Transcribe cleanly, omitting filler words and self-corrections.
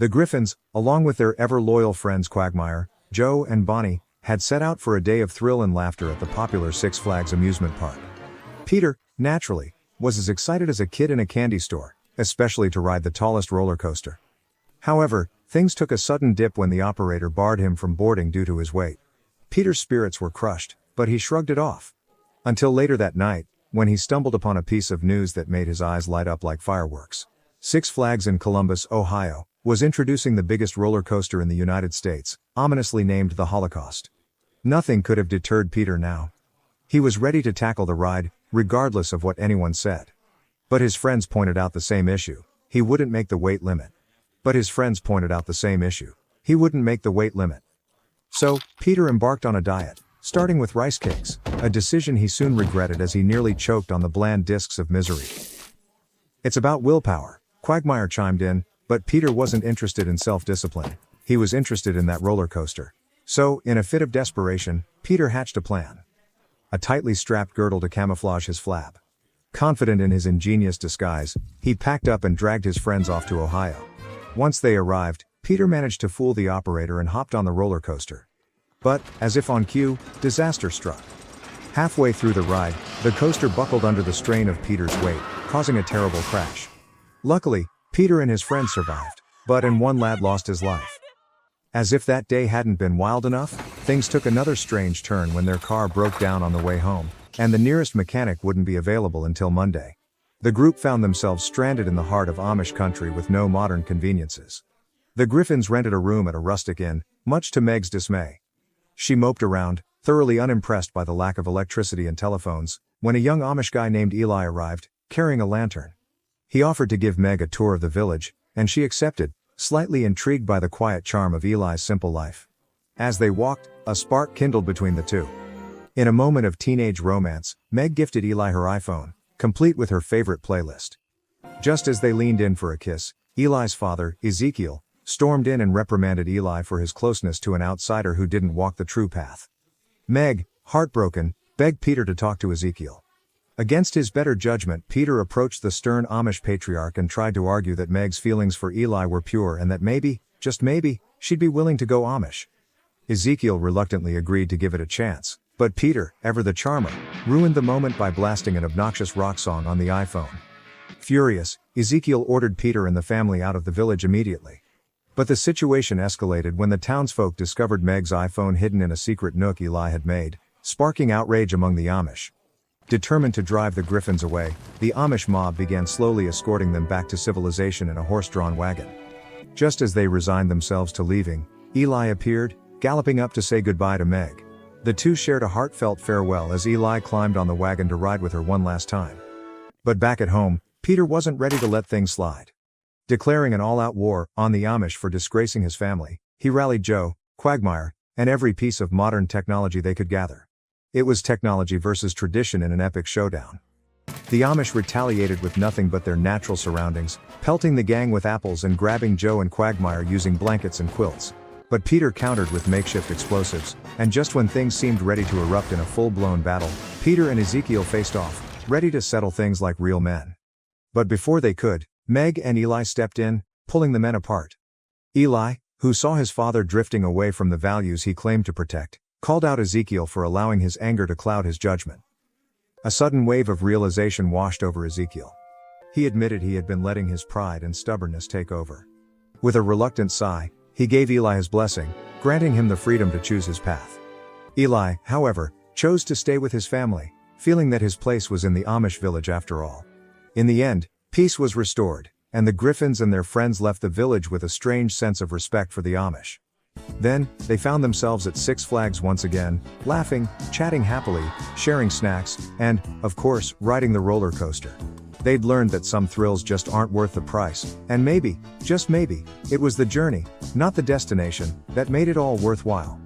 The Griffins, along with their ever-loyal friends Quagmire, Joe, and Bonnie, had set out for a day of thrill and laughter at the popular Six Flags amusement park. Peter, naturally, was as excited as a kid in a candy store, especially to ride the tallest roller coaster. However, things took a sudden dip when the operator barred him from boarding due to his weight. Peter's spirits were crushed, but he shrugged it off. Until later that night, when he stumbled upon a piece of news that made his eyes light up like fireworks. Six Flags in Columbus, Ohio, was introducing the biggest roller coaster in the United States, ominously named the Holocaust. Nothing could have deterred Peter now. He was ready to tackle the ride, regardless of what anyone said. But his friends pointed out the same issue: he wouldn't make the weight limit. So, Peter embarked on a diet, starting with rice cakes, a decision he soon regretted as he nearly choked on the bland discs of misery. "It's about willpower," Quagmire chimed in, but Peter wasn't interested in self-discipline. He was interested in that roller coaster. So, in a fit of desperation, Peter hatched a plan. A tightly strapped girdle to camouflage his flab. Confident in his ingenious disguise, he packed up and dragged his friends off to Ohio. Once they arrived, Peter managed to fool the operator and hopped on the roller coaster. But, as if on cue, disaster struck. Halfway through the ride, the coaster buckled under the strain of Peter's weight, causing a terrible crash. Luckily, Peter and his friends survived, and one lad lost his life. As if that day hadn't been wild enough, things took another strange turn when their car broke down on the way home, and the nearest mechanic wouldn't be available until Monday. The group found themselves stranded in the heart of Amish country with no modern conveniences. The Griffins rented a room at a rustic inn, much to Meg's dismay. She moped around, thoroughly unimpressed by the lack of electricity and telephones, when a young Amish guy named Eli arrived, carrying a lantern. He offered to give Meg a tour of the village, and she accepted, slightly intrigued by the quiet charm of Eli's simple life. As they walked, a spark kindled between the two. In a moment of teenage romance, Meg gifted Eli her iPhone, complete with her favorite playlist. Just as they leaned in for a kiss, Eli's father, Ezekiel, stormed in and reprimanded Eli for his closeness to an outsider who didn't walk the true path. Meg, heartbroken, begged Peter to talk to Ezekiel. Against his better judgment, Peter approached the stern Amish patriarch and tried to argue that Meg's feelings for Eli were pure and that maybe, just maybe, she'd be willing to go Amish. Ezekiel reluctantly agreed to give it a chance, but Peter, ever the charmer, ruined the moment by blasting an obnoxious rock song on the iPhone. Furious, Ezekiel ordered Peter and the family out of the village immediately. But the situation escalated when the townsfolk discovered Meg's iPhone hidden in a secret nook Eli had made, sparking outrage among the Amish. Determined to drive the Griffins away, the Amish mob began slowly escorting them back to civilization in a horse-drawn wagon. Just as they resigned themselves to leaving, Eli appeared, galloping up to say goodbye to Meg. The two shared a heartfelt farewell as Eli climbed on the wagon to ride with her one last time. But back at home, Peter wasn't ready to let things slide. Declaring an all-out war on the Amish for disgracing his family, he rallied Joe, Quagmire, and every piece of modern technology they could gather. It was technology versus tradition in an epic showdown. The Amish retaliated with nothing but their natural surroundings, pelting the gang with apples and grabbing Joe and Quagmire using blankets and quilts. But Peter countered with makeshift explosives, and just when things seemed ready to erupt in a full-blown battle, Peter and Ezekiel faced off, ready to settle things like real men. But before they could, Meg and Eli stepped in, pulling the men apart. Eli, who saw his father drifting away from the values he claimed to protect, called out Ezekiel for allowing his anger to cloud his judgment. A sudden wave of realization washed over Ezekiel. He admitted he had been letting his pride and stubbornness take over. With a reluctant sigh, he gave Eli his blessing, granting him the freedom to choose his path. Eli, however, chose to stay with his family, feeling that his place was in the Amish village after all. In the end, peace was restored, and the Griffins and their friends left the village with a strange sense of respect for the Amish. Then, they found themselves at Six Flags once again, laughing, chatting happily, sharing snacks, and, of course, riding the roller coaster. They'd learned that some thrills just aren't worth the price, and maybe, just maybe, it was the journey, not the destination, that made it all worthwhile.